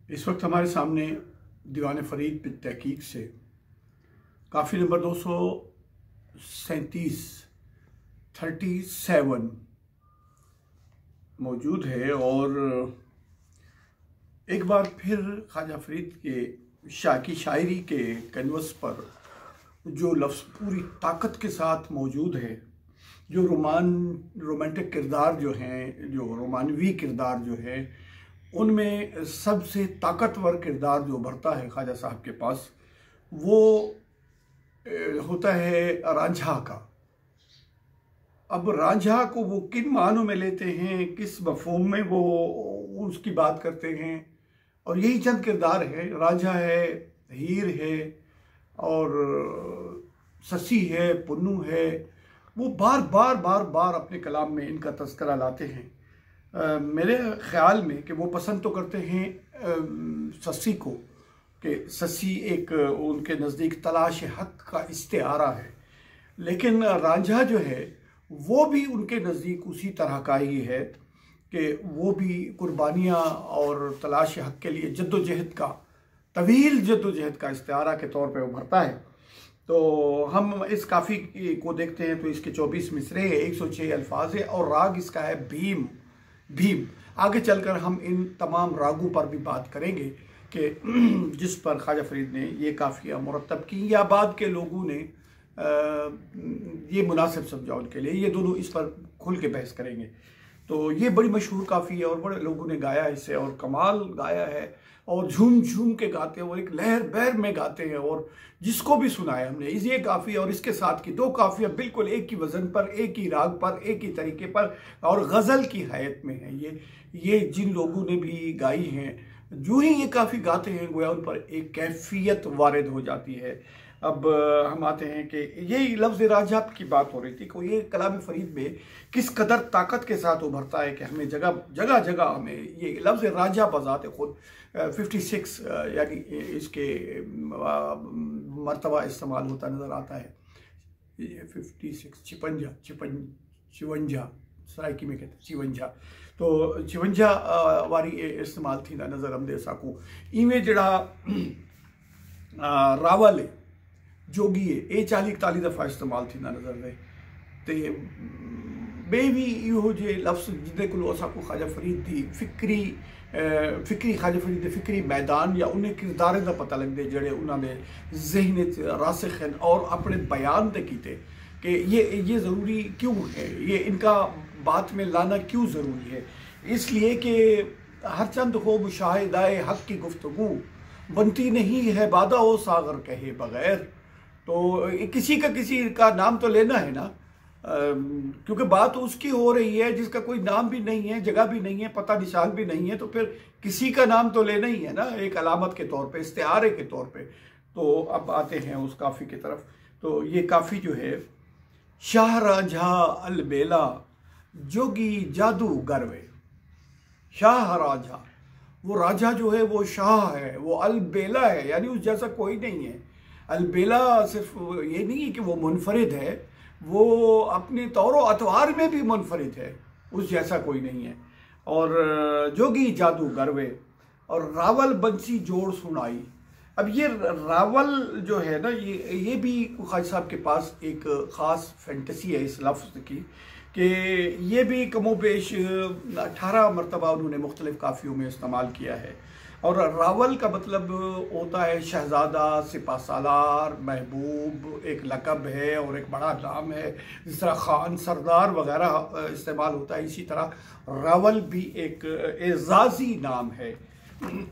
इस वक्त हमारे सामने दीवान फरीद बिन तहकीक से काफ़ी नंबर 237 मौजूद है और एक बार फिर ख्वाजा फरीद के शायरी के कैनवस पर जो लफ्ज़ पूरी ताकत के साथ मौजूद है, जो रोमांटिक किरदार जो हैं, जो रोमानवी किरदार जो है, उनमें सबसे ताकतवर किरदार जो उभरता है ख्वाजा साहब के पास, वो होता है रांझा का। अब रांझा को वो किन मानों में लेते हैं, किस मफ़हूम में वो उसकी बात करते हैं, और यही चंद किरदार है। रांझा है, हीर है और ससी है, पुन्नू है। वो बार बार अपने कलाम में इनका तज़किरा लाते हैं। मेरे ख्याल में कि वो पसंद तो करते हैं ससी को, कि ससी एक उनके नज़दीक तलाश हक का इस्तिआरा है, लेकिन रांझा जो है वो भी उनके नज़दीक उसी तरह का ही है कि वो भी कुर्बानियाँ और तलाश हक के लिए जद्दोजहद का, तवील जद्दोजहद का इस्तिआरा के तौर पे उभरता है। तो हम इस काफ़ी को देखते हैं तो इसके 24 मिसरे है, 106 अल्फाज है और राग इसका है भीम। आगे चलकर हम इन तमाम रागों पर भी बात करेंगे कि जिस पर ख्वाजा फरीद ने ये काफ़िया मुरतब की या बाद के लोगों ने ये मुनासिब समझा उनके लिए। ये दोनों इस पर खुल के बहस करेंगे। तो ये बड़ी मशहूर काफ़ी है और बड़े लोगों ने गाया इसे और कमाल गाया है और झूम झूम के गाते हैं और एक लहर बहर में गाते हैं। और जिसको भी सुनाया हमने ये काफ़ी और इसके साथ की दो काफ़ियाँ बिल्कुल एक ही वज़न पर, एक ही राग पर, एक ही तरीके पर और गज़ल की हैत में है। ये जिन लोगों ने भी गाई हैं, जो ही ये काफ़ी गाते हैं गोया उन पर एक कैफियत वारिद हो जाती है। अब हम आते हैं कि यही लफ्ज़ रांझा की बात हो रही थी कि ये कलाम फरीद में किस कदर ताकत के साथ उभरता है कि हमें जगह हमें ये लफ्ज़ रांझा बजाते खुद 56 यानी इसके मरतबा इस्तेमाल होता नज़र आता है। ये 56 56 सराइकी में कहते हैं 56, तो 56 वारी इस्तेमाल थी नज़र आमदे साकू इवें जड़ा रावल है, जोगी है, ये 40-41 दफ़ा इस्तेमाल थी नज़र रहे। तो बे भी इहो जे लफ्ज़ जिदे को असांको ख्वाजा फरीद दी फिक्री ख्वाजा फरीद दे फिक्री मैदान या उन्हें किरदारें का पता लगते जड़े उन्होंने ज़हन रासिख हैं और अपने बयान ते कीते कि ये ज़रूरी क्यों है, ये इनका बात में लाना क्यों ज़रूरी है। इसलिए कि हर चंद हो मुशाहिदाए हक़ की गुफ्तगू बनती नहीं है बादा ओ सागर कहे बगैर। तो किसी का नाम तो लेना है ना, क्योंकि बात उसकी हो रही है जिसका कोई नाम भी नहीं है, जगह भी नहीं है, पता निशान भी नहीं है, तो फिर किसी का नाम तो लेना ही है ना, एक अलामत के तौर पे, इस्तिआरे के तौर पे। तो अब आते हैं उस काफ़ी की तरफ। तो ये काफ़ी जो है, शाह रांझा अलबेला जोगी जादू गरवे। शाह रांझा, वो रांझा जो है वो शाह है, वो अलबेला है, यानी उस जैसा कोई नहीं है। अलबेला सिर्फ ये नहीं है कि वो मुनफरिद है, वो अपने तौर अतवार में भी मुनफरिद है, उस जैसा कोई नहीं है। और जोगी जादू गरवे और रावल बंसी जोड़ सुनाई। अब ये रावल जो है ना, ये भी ख्वाजा साहब के पास एक ख़ास फैंटेसी है इस लफ्ज़ की कि ये भी कमोबेश 18 मरतबा उन्होंने मुख्तलिफ़ काफ़ियों में इस्तेमाल किया है। और रावल का मतलब होता है शहज़ादा, सिपा सालार, महबूब, एक लक़ब है और एक बड़ा नाम है। जिस तरह ख़ान, सरदार वगैरह इस्तेमाल होता है, इसी तरह रावल भी एक एज़ाज़ी नाम है।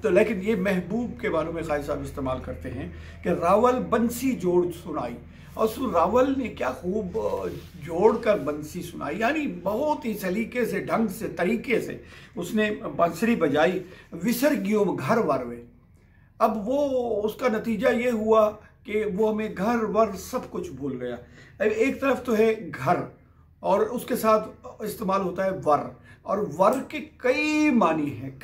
तो लेकिन ये महबूब के बारे में ख्वाजा साहब इस्तेमाल करते हैं कि रावल बंसी जोड़ सुनाई। और रावल ने क्या खूब जोड़ कर बंसी सुनाई, यानी बहुत ही सलीके से, ढंग से, तरीके से उसने बंसरी बजाई। विसर गियो घर वरवे। अब वो उसका नतीजा ये हुआ कि वो हमें घर वर सब कुछ भूल गया। एक तरफ तो है घर और उसके साथ इस्तेमाल होता है वर, और वर के कई मानी हैं।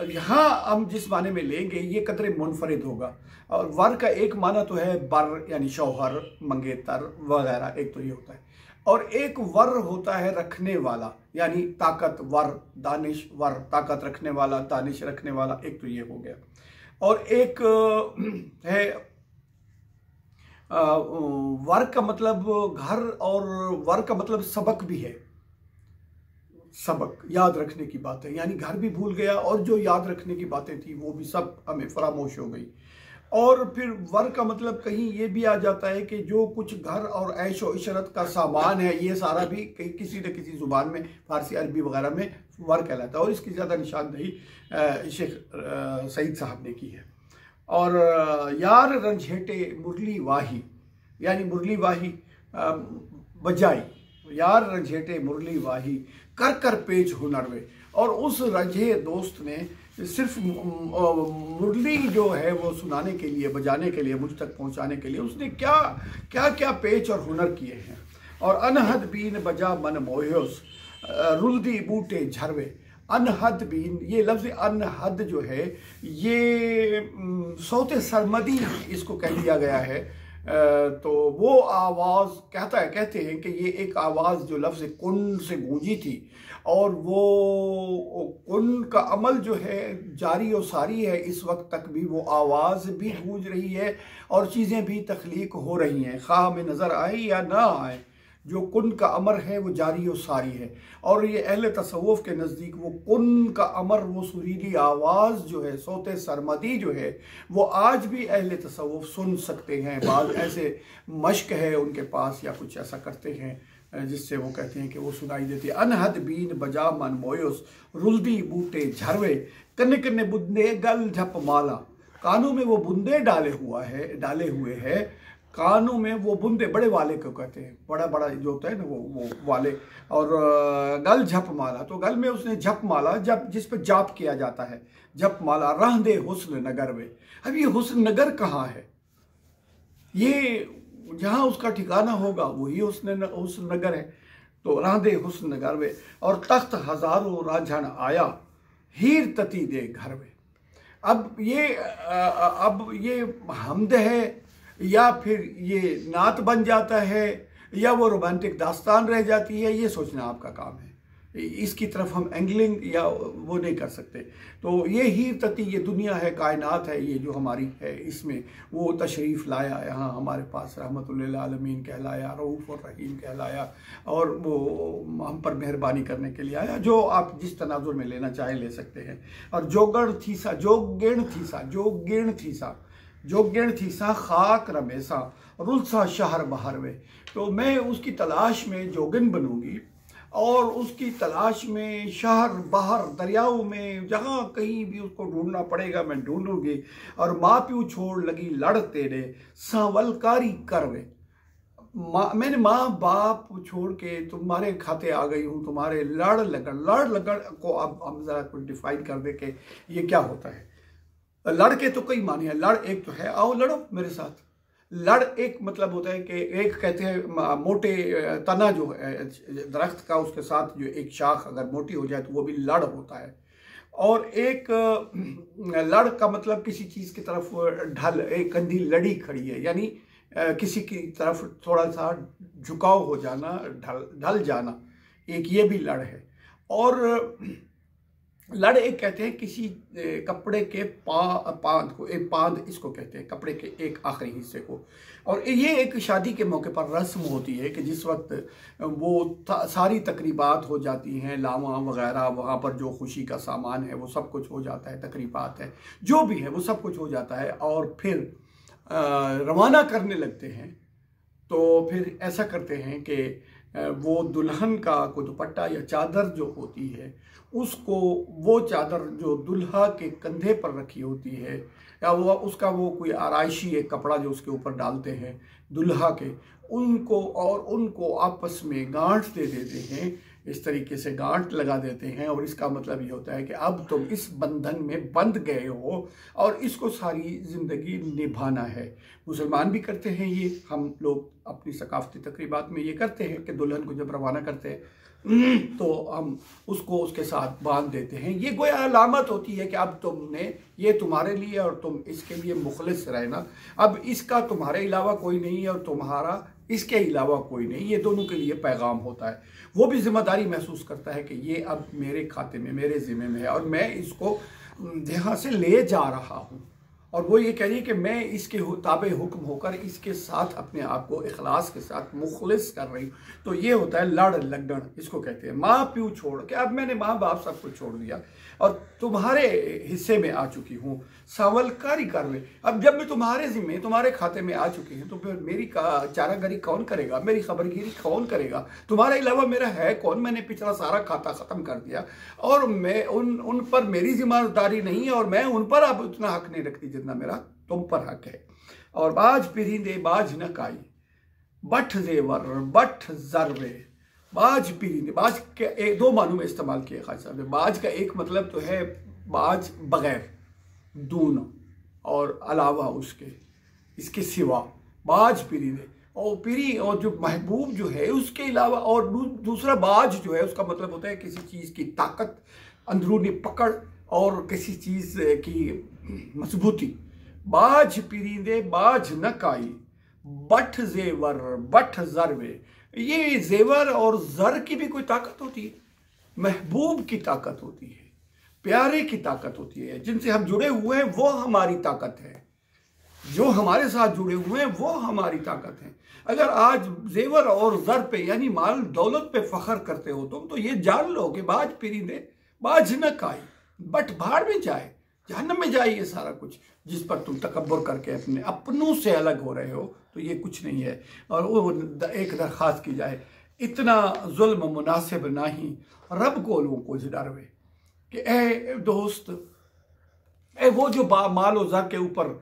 अब यहाँ हम जिस माने में लेंगे ये कदरे मुनफरिद होगा। और वर का एक माना तो है बर, यानी शौहर, मंगेतर वगैरह, एक तो ये होता है। और एक वर होता है रखने वाला, यानी ताकतवर, दानिशवर, ताकत रखने वाला, दानिश रखने वाला, एक तो ये हो गया। और एक है वर का मतलब घर, और वर का मतलब सबक भी है, सबक याद रखने की बातें, यानी घर भी भूल गया और जो याद रखने की बातें थी वो भी सब हमें फरामोश हो गई। और फिर वर का मतलब कहीं ये भी आ जाता है कि जो कुछ घर और ऐशो इशरत का सामान है, ये सारा भी कहीं किसी न किसी ज़ुबान में, फारसी अरबी वगैरह में वर कहलाता है। और इसकी ज़्यादा निशानदही शेख सईद साहब ने की है। और यार रंझेटे मुरली वाही, यानी मुरली वाही बजाई, यार रंझेटे मुरली वाही कर कर पेच हुनरवे। और उस रंझे दोस्त ने सिर्फ मुरली जो है वो सुनाने के लिए, बजाने के लिए, मुझ तक पहुंचाने के लिए उसने क्या क्या क्या पेच और हुनर किए हैं। और अनहद बीन बजा मन मोयोस रुल्दी बूटे झरवे। अनहद बीन, ये लफ्ज़ अनहद जो है ये सौते सरमदी इसको कह दिया गया है। तो वो आवाज़ कहते हैं कि ये एक आवाज़ जो लफ्ज़ कुन से गूंजी थी, और वो कुन का अमल जो है जारी और सारी है, इस वक्त तक भी वो आवाज़ भी गूंज रही है और चीज़ें भी तख्लीक हो रही हैं, खा हमें नज़र आए या ना आए। जो कुन का अमर है वो जारी और सारी है। और ये अहले तसव्वुफ के नज़दीक वो कुन का अमर, वो सुरीली आवाज़ जो है, सोते सरमदी जो है, वो आज भी अहले तसव्वुफ सुन सकते हैं। बाद ऐसे मश्क है उनके पास या कुछ ऐसा करते हैं जिससे वो कहते हैं कि वो सुनाई देती है। अनहद बीन बजा मन मोयोस रुल्दी बूटे झरवे कन्ने कन्ने बुंदे गल झप माला। कानों में वो बुंदे डाले हुए है, कानों में वो बुंदे, बड़े वाले को कहते हैं, बड़ा बड़ा जो होता है ना वो वाले। और गल झप माला, तो गल में उसने झप माला, जब जिस पर जाप किया जाता है, झप माला रहंदे हुस्न नगर में। अब ये हुस्न नगर कहाँ है? ये जहाँ उसका ठिकाना होगा वही हुस्न नगर है। तो रहंदे हुस्न नगर में। और तख्त हजारों राझन आया हीर तती दे घर में। अब ये हमद है या फिर ये नात बन जाता है या वो रोमांटिक दास्तान रह जाती है, ये सोचना आपका काम है। इसकी तरफ हम एंगलिंग या वो नहीं कर सकते। तो ये हीर तती, ये दुनिया है, कायनात है, ये जो हमारी है, इसमें वो तशरीफ़ लाया यहाँ हमारे पास, रहमतुल्लिल आलमीन कहलाया, रऊफ़ और रहीम कहलाया, और वो हम पर मेहरबानी करने के लिए आया। जो आप जिस तनाजुर में लेना चाहे ले सकते हैं। और जोगण थीसा, जोगेण थीसा खाक रमेसा रुलसा शहर बहरवे। तो मैं उसकी तलाश में जोगिन बनूंगी और उसकी तलाश में शहर बाहर दरियाओं में जहाँ कहीं भी उसको ढूंढना पड़ेगा मैं ढूंढूंगी। और माँ प्यू छोड़ लगी लड़ तेरे सांवलकारी करवे। मैंने माँ बाप छोड़ के तुम्हारे खाते आ गई हूँ, तुम्हारे लड़ लगड़ को अब हम जरा कुछ डिफाइन कर दे कि ये क्या होता है। लड़ के तो कई माने हैं। लड़ एक तो है आओ लड़ो मेरे साथ। लड़ एक मतलब होता है कि एक कहते हैं मोटे तना जो है दरख्त का, उसके साथ जो एक शाख अगर मोटी हो जाए तो वो भी लड़ होता है। और एक लड़ का मतलब किसी चीज़ की तरफ ढल, एक कंधी लड़ी खड़ी है, यानी किसी की तरफ थोड़ा सा झुकाव हो जाना, ढल जाना, एक ये भी लड़ है। और लड़ एक कहते हैं किसी कपड़े के पांद को, एक पांद इसको कहते हैं, कपड़े के एक आखिरी हिस्से को। और ये एक शादी के मौके पर रस्म होती है कि जिस वक्त वो सारी तकरीबात हो जाती हैं, लावा वगैरह, वहाँ पर जो खुशी का सामान है वो सब कुछ हो जाता है, तकरीबात है जो भी है वो सब कुछ हो जाता है। और फिर रवाना करने लगते हैं। तो फिर ऐसा करते हैं कि वो दुल्हन का कोई दुपट्टा या चादर जो होती है उसको, वो चादर जो दुल्हा के कंधे पर रखी होती है या वो उसका वो कोई आराइशी एक कपड़ा जो उसके ऊपर डालते हैं दुल्हा के, उनको आपस में गांठ दे देते हैं। इस तरीके से गांठ लगा देते हैं और इसका मतलब ये होता है कि अब तुम इस बंधन में बंध गए हो और इसको सारी ज़िंदगी निभाना है। मुसलमान भी करते हैं ये, हम लोग अपनी सकाफती तकरीबात में ये करते हैं कि दुल्हन को जब रवाना करते हैं तो हम उसको उसके साथ बांध देते हैं। ये गोया अलामत होती है कि अब तुमने ये तुम्हारे लिए और तुम इसके लिए मुखलिस रहना, अब इसका तुम्हारे अलावा कोई नहीं है और तुम्हारा इसके अलावा कोई नहीं। ये दोनों के लिए पैगाम होता है। वो भी जिम्मेदारी महसूस करता है कि ये अब मेरे खाते में, मेरे ज़िम्मे में है और मैं इसको यहाँ से ले जा रहा हूँ। और वो ये कह रही है कि मैं इसके ताबे हुक्म होकर इसके साथ अपने आप को इखलास के साथ मुखलिस कर रही हूँ। तो ये होता है लड़ लगन, इसको कहते हैं। माँ प्यू छोड़ के अब मैंने माँ बाप सब कुछ छोड़ दिया और तुम्हारे हिस्से में आ चुकी हूँ, सावलकारी करवे। अब जब मैं तुम्हारे ज़िम्मे, तुम्हारे खाते में आ चुकी हूँ तो फिर मेरी चारागारी कौन करेगा, मेरी खबरगिरी कौन करेगा? तुम्हारे अलावा मेरा है कौन? मैंने पिछला सारा खाता ख़त्म कर दिया और मैं उन पर मेरी जिम्मेदारी नहीं है और मैं उन पर अब उतना हक नहीं रखती जितना मेरा तुम पर हक है। और बाज पिरिंदे बाज न काई, बठ जेवर बठ जरवे। बाज पिरिंदे, बाज के दो मानों में इस्तेमाल किया खास साहब ने। बाज का एक मतलब तो है बाज बगैर, दून और अलावा उसके, इसके सिवा बाज पिरिंदे। और पिरी और जो महबूब जो है उसके अलावा, और दूसरा बाज जो है उसका मतलब होता है किसी चीज़ की ताकत, अंदरूनी पकड़ और किसी चीज़ की मजबूती। बाज पिरिंदे बाज न काई, बठ जेवर बठ जरवे। ये जेवर और जर की भी कोई ताकत होती है, महबूब की ताकत होती है, प्यारे की ताकत होती है, जिनसे हम जुड़े हुए हैं वो हमारी ताकत है, जो हमारे साथ जुड़े हुए हैं वो हमारी ताकत है। अगर आज जेवर और जर पे यानी माल दौलत पे फख्र करते हो तुम, तो ये जान लो कि बाज पिरिंदे बाज न काई, बट भाड़ में जाए, जहन्नम में जाए ये सारा कुछ जिस पर तुम तकब्बुर करके अपने अपनों से अलग हो रहे हो, तो ये कुछ नहीं है। और वो एक दरख्वास्त की जाए, इतना जुल्म मुनासिब नहीं, रब को लोगों को डरवे कि ए दोस्त, वो जो माल और ज़र के ऊपर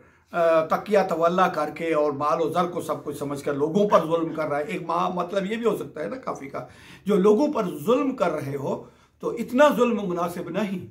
तकिया तवल्ला करके और माल और ज़र को सब कुछ समझ कर लोगों पर जुल्म कर रहा है। एक मतलब ये भी हो सकता है ना काफ़ी का, जो लोगों पर जुल्म कर रहे हो तो इतना जुल्म मुनासिब नहीं।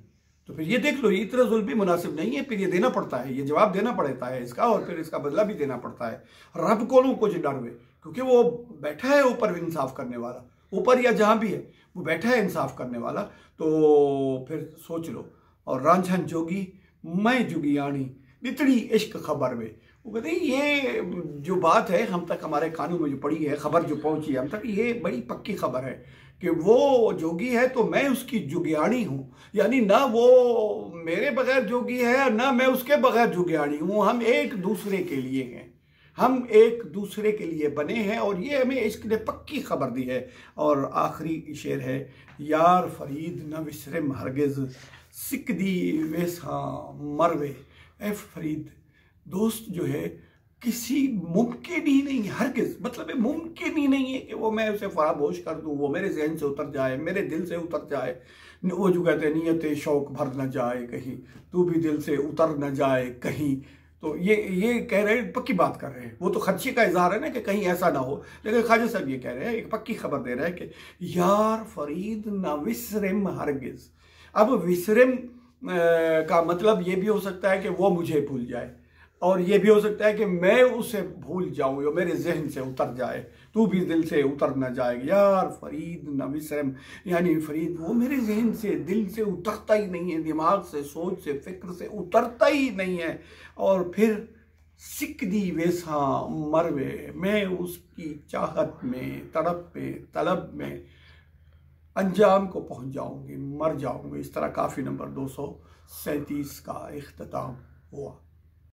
तो फिर ये देख लो, ये इतना जुल्म भी मुनासिब नहीं है, फिर ये देना पड़ता है, ये जवाब देना पड़ता है इसका, और फिर इसका बदला भी देना पड़ता है। रब को लोगों को डरवे, क्योंकि वो बैठा है ऊपर इंसाफ करने वाला, ऊपर या जहाँ भी है वो बैठा है इंसाफ करने वाला। तो फिर सोच लो। और रांझन जोगी मैं जुगियाणी इतनी इश्क खबर में, वो कहते हैं ये जो बात है हम तक, हमारे कानों में जो पड़ी है, खबर जो पहुंची है हम तक, ये बड़ी पक्की खबर है कि वो जोगी है तो मैं उसकी जुगियाणी हूँ। यानी ना वो मेरे बगैर जोगी है ना मैं उसके बगैर जुगियाणी हूँ, हम एक दूसरे के लिए हैं, हम एक दूसरे के लिए बने हैं। और ये हमें इश्क ने पक्की खबर दी है। और आखिरी शेर है, यार फरीद न विसरम हरगिज, सिक दी वैसा मरवे। ए फरीद, दोस्त जो है किसी मुमकिन ही नहीं, हरगिज मतलब मुमकिन ही नहीं है कि वो मैं उसे फरामोश कर दूँ, वो मेरे जहन से उतर जाए, मेरे दिल से उतर जाए। वो जो कहते हैं नियत शौक भर न जाए कहीं, तू भी दिल से उतर न जाए कहीं। तो ये कह रहे हैं, पक्की बात कर रहे हैं। वो तो खदशे का इजहार है ना कि कहीं ऐसा ना हो, लेकिन ख्वाजा साहब ये कह रहे हैं, एक पक्की खबर दे रहे हैं कि यार फरीद न विसरम हरगिज। अब विसरम का मतलब ये भी हो सकता है कि वो मुझे भूल जाए, और ये भी हो सकता है कि मैं उसे भूल जाऊं या मेरे जहन से उतर जाए, तू भी दिल से उतर न जाए। यार फरीद न विसरम, यानी फरीद वो मेरे जहन से, दिल से उतरता ही नहीं है, दिमाग से, सोच से, फिक्र से उतरता ही नहीं है। और फिर सिक दी वैसा मरवे, मैं उसकी चाहत में, तड़प पे, तलब में अंजाम को पहुंच जाऊंगी, मर जाऊंगी। इस तरह काफ़ी नंबर 237 का इख्तिताम हुआ।